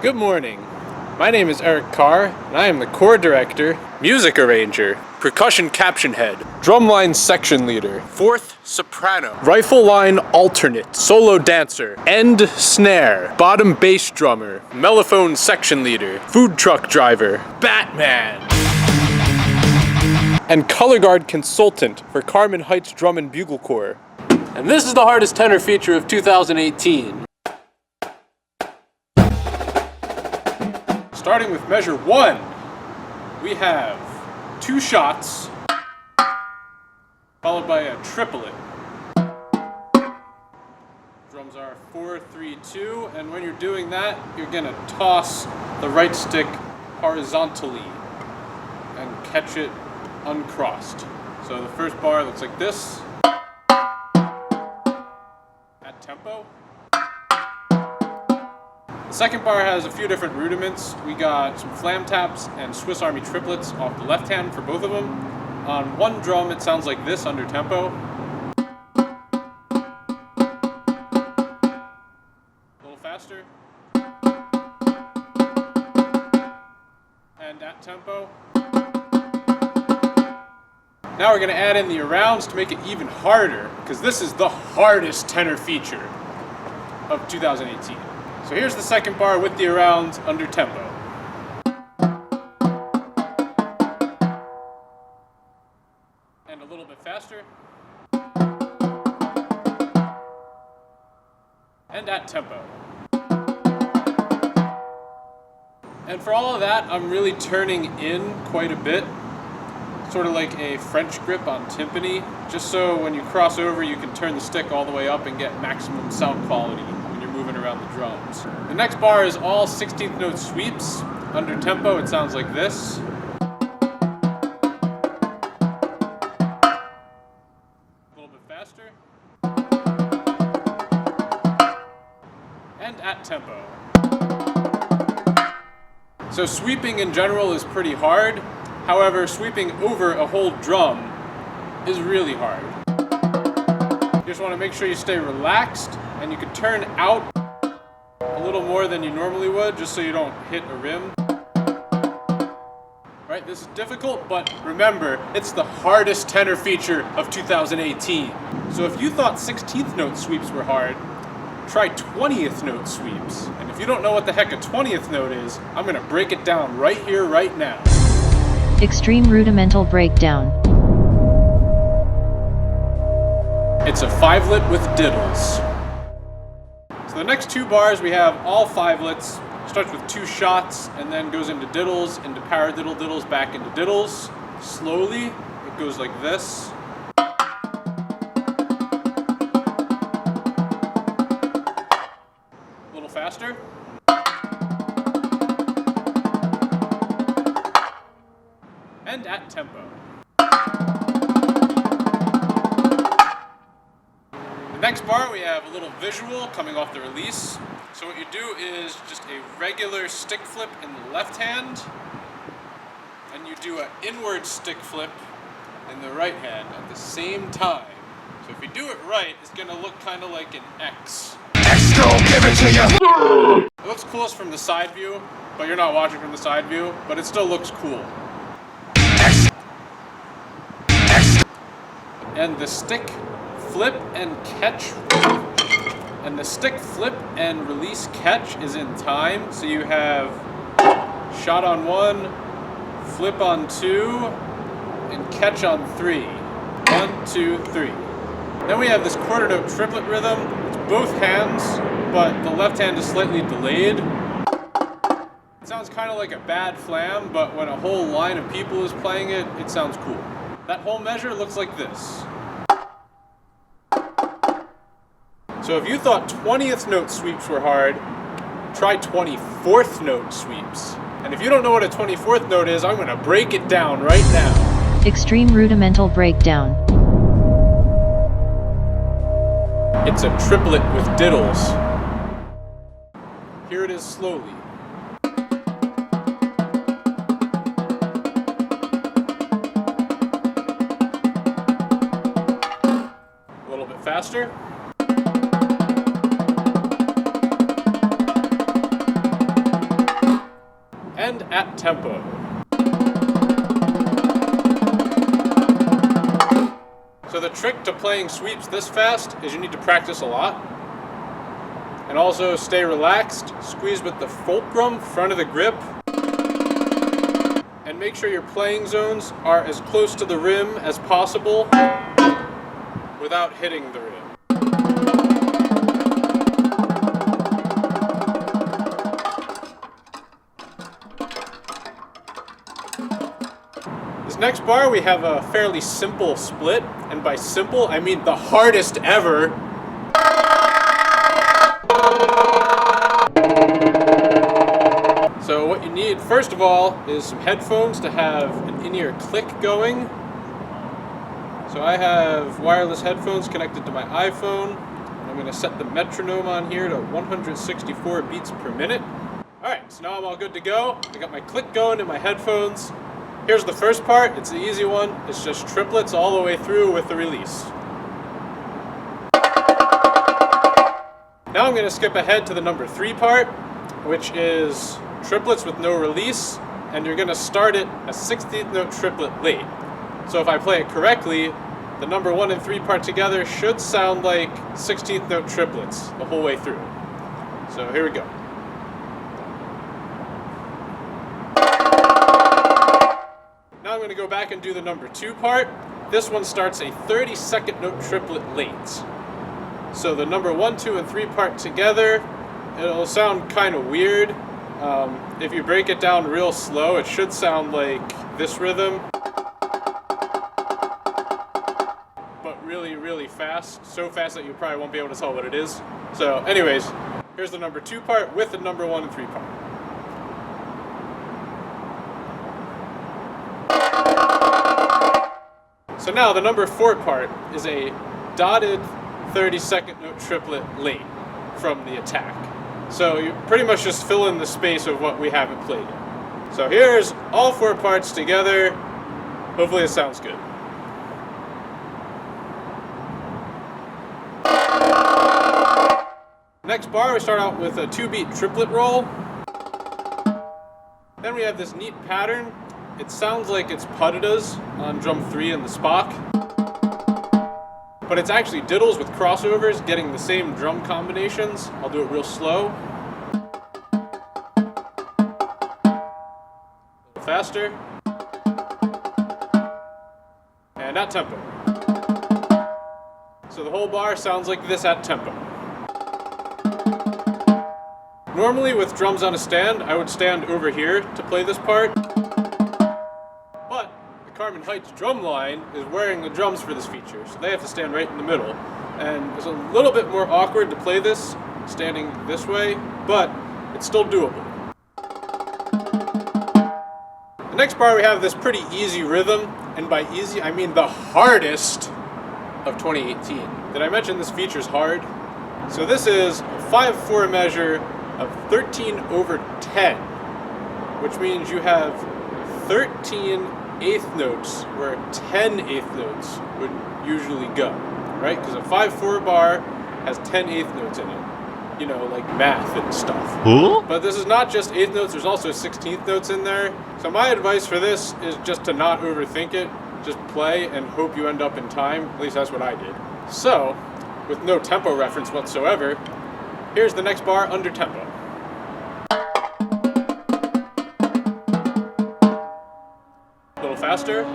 Good morning. My name is Eric Carr, and I am the chord director, music arranger, percussion caption head, drumline section leader, fourth soprano, rifle line alternate, solo dancer, end snare, bottom bass drummer, mellophone section leader, food truck driver, Batman, and color guard consultant for Carmen Heights Drum and Bugle Corps. And this is the hardest tenor feature of 2018. Starting with measure 1, we have 2 shots, followed by a triplet. Drums are 4, 3, 2, and when you're doing that, you're gonna toss the right stick horizontally and catch it uncrossed. So the first bar looks like this, at tempo. The second bar has a few different rudiments. We got some flam taps and Swiss Army triplets off the left hand for both of them. On one drum it sounds like this under tempo. A little faster. And at tempo. Now we're going to add in the arounds to make it even harder, because this is the hardest tenor feature of 2018. So here's the second bar with the arounds under tempo. And a little bit faster. And at tempo. And for all of that, I'm really turning in quite a bit. Sort of like a French grip on timpani, just so when you cross over you can turn the stick all the way up and get maximum sound quality when you're moving around the drums. The next bar is all 16th note sweeps. Under tempo it sounds like this. A little bit faster. And at tempo. So sweeping in general is pretty hard. However, sweeping over a whole drum is really hard. You just want to make sure you stay relaxed, and you can turn out a little more than you normally would, just so you don't hit a rim. Right, this is difficult, but remember, it's the hardest tenor feature of 2018. So if you thought 16th note sweeps were hard, try 20th note sweeps. And if you don't know what the heck a 20th note is, I'm going to break it down right here, right now. Extreme rudimental breakdown. It's a 5-lit with diddles. So the next 2 bars we have all 5-lits. Starts with 2 shots and then goes into diddles, into paradiddle diddles, back into diddles. Slowly, it goes like this. A little faster. And at tempo. The next bar we have a little visual coming off the release. So what you do is just a regular stick flip in the left hand, and you do an inward stick flip in the right hand at the same time. So if you do it right, it's going to look kind of like an X. X gon' give it to you! It looks coolest from the side view, but you're not watching from the side view, but it still looks cool. And the stick flip and catch, and the stick flip and release catch is in time. So you have shot on 1, flip on 2, and catch on 3. 1, 2, 3. Then we have this quarter note triplet rhythm. It's both hands, but the left hand is slightly delayed. It sounds kind of like a bad flam, but when a whole line of people is playing it, it sounds cool. That whole measure looks like this. So if you thought 20th note sweeps were hard, try 24th note sweeps. And if you don't know what a 24th note is, I'm going to break it down right now. Extreme rudimental breakdown. It's a triplet with diddles. Here it is slowly. A little bit faster. at tempo. So the trick to playing sweeps this fast is you need to practice a lot. And also stay relaxed, squeeze with the fulcrum, front of the grip. And make sure your playing zones are as close to the rim as possible without hitting the rim. This next bar we have a fairly simple split, and by simple I mean the hardest ever. So what you need first of all is some headphones to have an in-ear click going. So I have wireless headphones connected to my iPhone. I'm going to set the metronome on here to 164 beats per minute. Alright, so now I'm all good to go. I got my click going in my headphones. Here's the first part, it's the easy one. It's just triplets all the way through with the release. Now I'm going to skip ahead to the number 3 part, which is triplets with no release, and you're going to start it a 16th note triplet late. So if I play it correctly, the number 1 and 3 part together should sound like 16th note triplets the whole way through. So here we go. Now I'm going to go back and do the number 2 part. This one starts a 32nd note triplet late. So the number 1, 2, and 3 part together, it'll sound kind of weird. If you break it down real slow, it should sound like this rhythm. But really, really fast. So fast that you probably won't be able to tell what it is. So anyways, here's the number 2 part with the number 1 and 3 part. So now the number 4 part is a dotted 32nd note triplet late from the attack. So you pretty much just fill in the space of what we haven't played yet. So here's all 4 parts together. Hopefully it sounds good. Next bar we start out with a 2-beat triplet roll. Then we have this neat pattern. It sounds like it's patadas on drum 3 in the Spock. But it's actually diddles with crossovers, getting the same drum combinations. I'll do it real slow. A little faster. And at tempo. So the whole bar sounds like this at tempo. Normally with drums on a stand, I would stand over here to play this part. But the Carmen Heights drum line is wearing the drums for this feature, so they have to stand right in the middle. And it's a little bit more awkward to play this standing this way, but it's still doable. The next bar we have this pretty easy rhythm, and by easy I mean the hardest of 2018. Did I mention this feature's hard? So this is a 5/4 measure of 13 over 10, which means you have 13 eighth notes where 10 eighth notes would usually go, right? Because a 5/4 bar has 10 eighth notes in it, you know, like math and stuff. Huh? But this is not just eighth notes, there's also 16th notes in there. So my advice for this is just to not overthink it, just play and hope you end up in time. At least that's what I did. So, with no tempo reference whatsoever, here's the next bar under tempo. A little faster.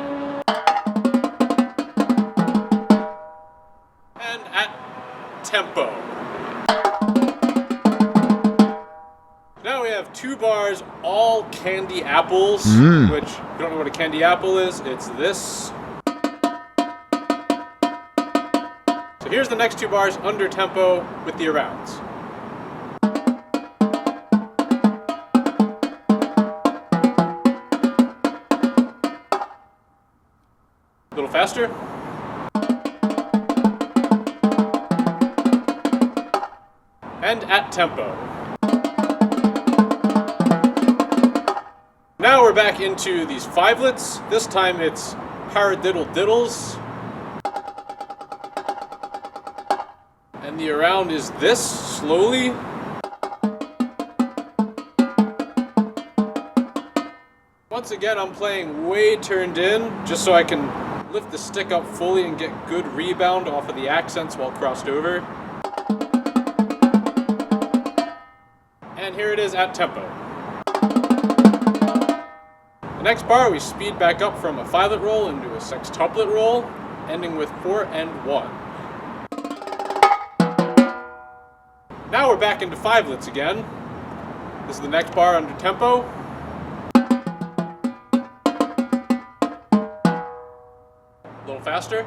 And at tempo. Now we have 2 bars, all candy apples, which, if you don't know what a candy apple is, it's this. So here's the next 2 bars under tempo with the arounds. A little faster. And at tempo. Now we're back into these 5-lets. This time it's paradiddle diddles. And the around is this, slowly. Once again, I'm playing way turned in, just so I can lift the stick up fully and get good rebound off of the accents while crossed over. And here it is at tempo. The next bar, we speed back up from a 5-lit roll into a sextuplet roll, ending with 4 and 1. Now we're back into 5-lits again. This is the next bar under tempo. A little faster.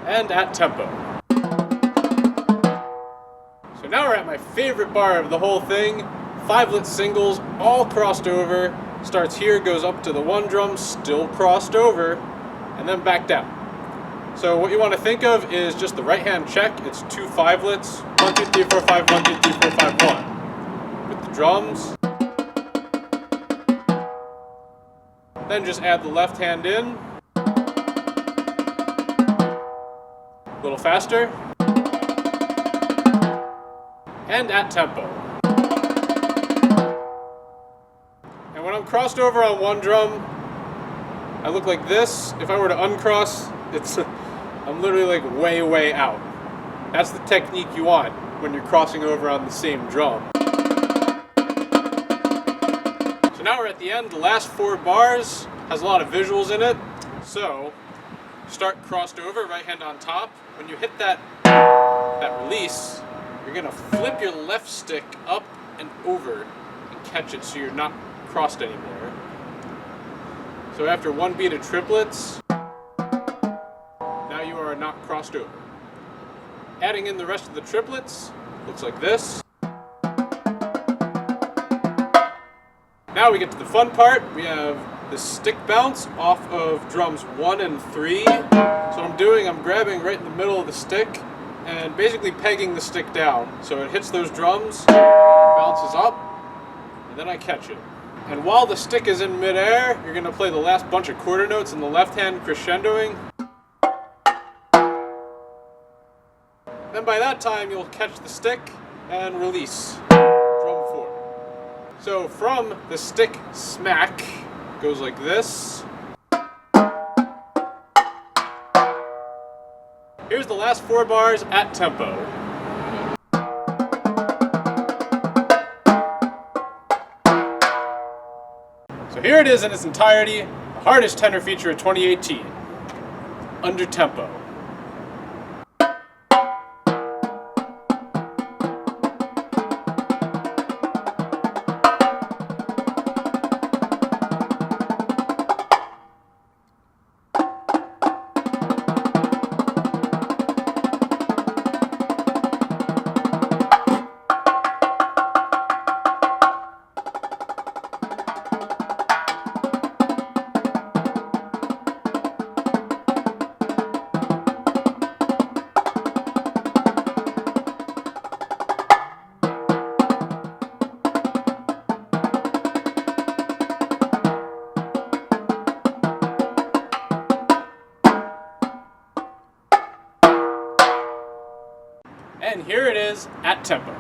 And at tempo. So now we're at my favorite bar of the whole thing. 5-lit singles, all crossed over. Starts here, goes up to the 1 drum, still crossed over, and then back down. So what you want to think of is just the right hand check. It's 2 5-lits. 1, 2, 3, 4, 5, 1, 2, 3, 4, 5, 1. With the drums. Then just add the left hand in. A little faster. And at tempo. And when I'm crossed over on 1 drum, I look like this. If I were to uncross, I'm literally like way out. That's the technique you want when you're crossing over on the same drum. So now we're at the end. The last 4 bars has a lot of visuals in it. So start crossed over, right hand on top. When you hit that release, you're gonna flip your left stick up and over and catch it so you're not crossed anymore. So after 1 beat of triplets, now you are not crossed over. Adding in the rest of the triplets, looks like this. Now we get to the fun part. We have the stick bounce off of drums 1 and 3. So what I'm doing, I'm grabbing right in the middle of the stick and basically pegging the stick down. So it hits those drums, bounces up, and then I catch it. And while the stick is in midair, you're gonna play the last bunch of quarter notes in the left hand crescendoing. Then by that time, you'll catch the stick and release drum 4. So from the stick smack, goes like this. Here's the last 4 bars at tempo. So here it is in its entirety, the hardest tenor feature of 2018, under tempo. And here it is at tempo.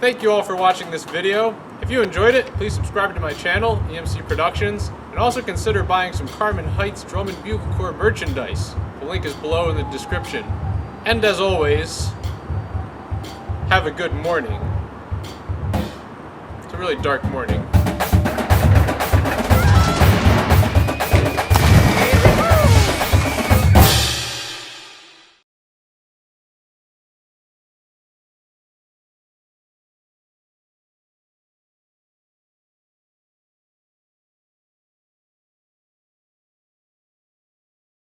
Thank you all for watching this video. If you enjoyed it, please subscribe to my channel, EMCproductions, and also consider buying some Carmen Heights Drum and Bugle Corps merchandise. The link is below in the description. And as always, have a good morning. It's a really dark morning.